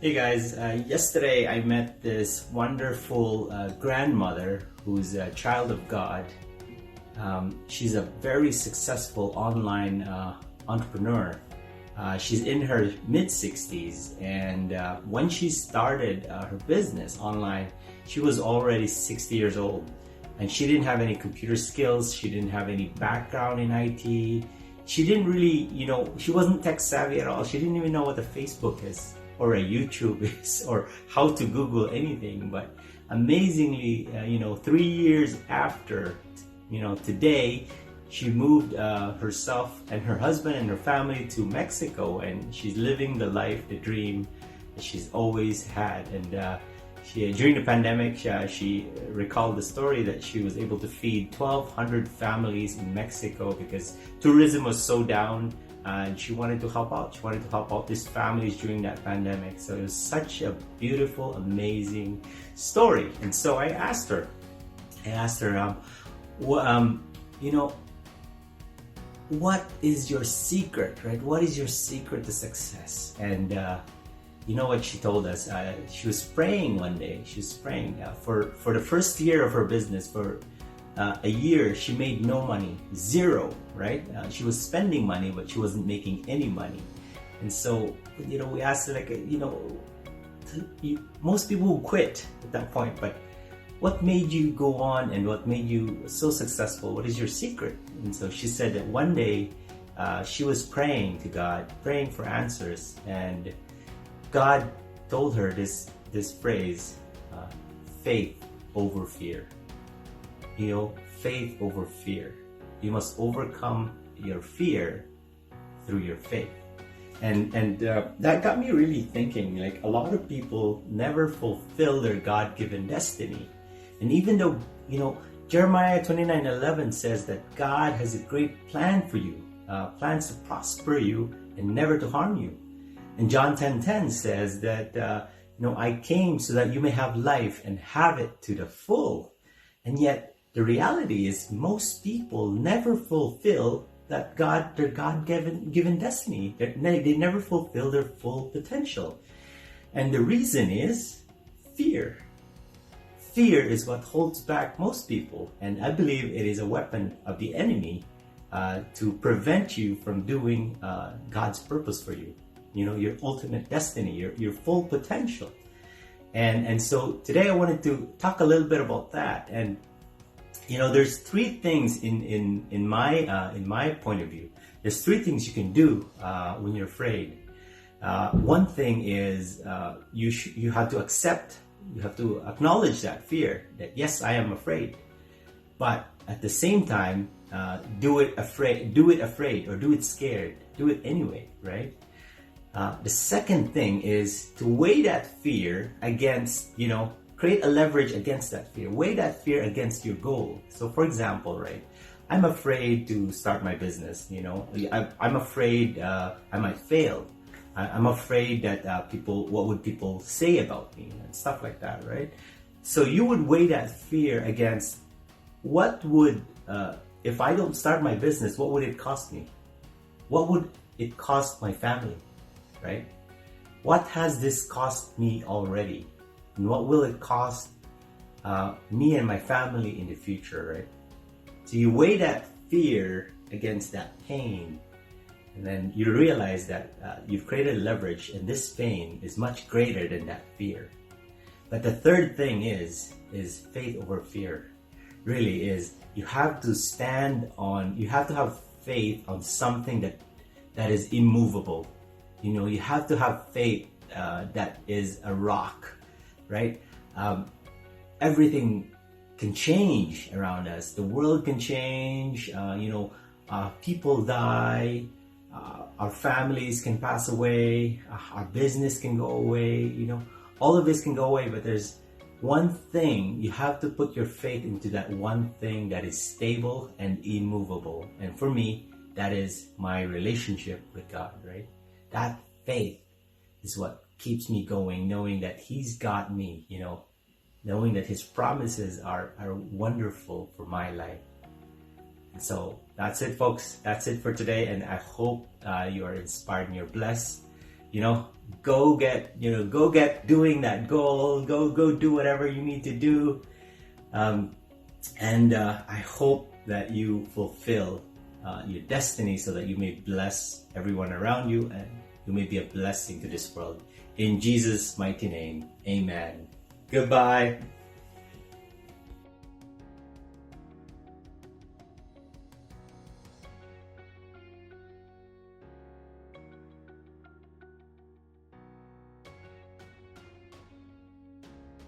Hey guys, yesterday I met this wonderful grandmother who's a child of God. She's a very successful online entrepreneur. She's in her mid-60s, and when she started her business online, she was already 60 years old. And she didn't have any computer skills, she didn't have any background in IT. She didn't really, she wasn't tech savvy at all. She didn't even know what the Facebook is, or a YouTube is, or how to Google anything. But amazingly, 3 years after, today, she moved herself and her husband and her family to Mexico, and she's living the life, the dream that she's always had. And during the pandemic, she recalled the story that she was able to feed 1,200 families in Mexico because tourism was so down. And she wanted to help out. She wanted to help out these families during that pandemic. So it was such a beautiful, amazing story. And so I asked her, what is your secret, right? What is your secret to success? And you know what she told us? She was praying one day. She was praying for the first year of her business. For a year, she made no money, zero, right? She was spending money, but she wasn't making any money. And so, we asked her, most people will quit at that point, but what made you go on and what made you so successful? What is your secret? And so she said that one day she was praying to God, praying for answers, and God told her this phrase, faith over fear. Faith over fear. You must overcome your fear through your faith. And that got me really thinking, a lot of people never fulfill their God-given destiny. And even though, Jeremiah 29:11 says that God has a great plan for you, plans to prosper you and never to harm you. And John 10:10 says that, I came so that you may have life and have it to the full. And yet, the reality is most people never fulfill their God-given destiny. They never fulfill their full potential. And the reason is fear. Fear is what holds back most people. And I believe it is a weapon of the enemy to prevent you from doing God's purpose for you. Your ultimate destiny, your full potential. And so today I wanted to talk a little bit about that. And there's three things in my point of view. There's three things you can do when you're afraid. One thing is you have to accept, you have to acknowledge that fear, that yes, I am afraid. But at the same time, do it afraid, or do it scared. Do it anyway, right? The second thing is to weigh that fear against, create a leverage against that fear. Weigh that fear against your goal. So for example, right, I'm afraid to start my business, I'm afraid I might fail. I'm afraid that what would people say about me and stuff like that, right? So you would weigh that fear against what would, if I don't start my business, what would it cost me? What would it cost my family, right? What has this cost me already? And what will it cost me and my family in the future, right? So you weigh that fear against that pain, and then you realize that you've created leverage, and this pain is much greater than that fear. But the third thing is faith over fear. Really is, you have to have faith on something that is immovable. You have to have faith that is a rock. Right? Everything can change around us. The world can change. People die. Our families can pass away. Our business can go away. All of this can go away. But there's one thing, you have to put your faith into that one thing that is stable and immovable. And for me, that is my relationship with God. Right? That faith is what keeps me going, knowing that He's got me, knowing that His promises are wonderful for my life. And so that's it, folks. That's it for today, and I hope you are inspired and you're blessed. go get doing that goal. Go do whatever you need to do. And I hope that you fulfill your destiny so that you may bless everyone around you and you may be a blessing to this world. In Jesus' mighty name, amen. Goodbye.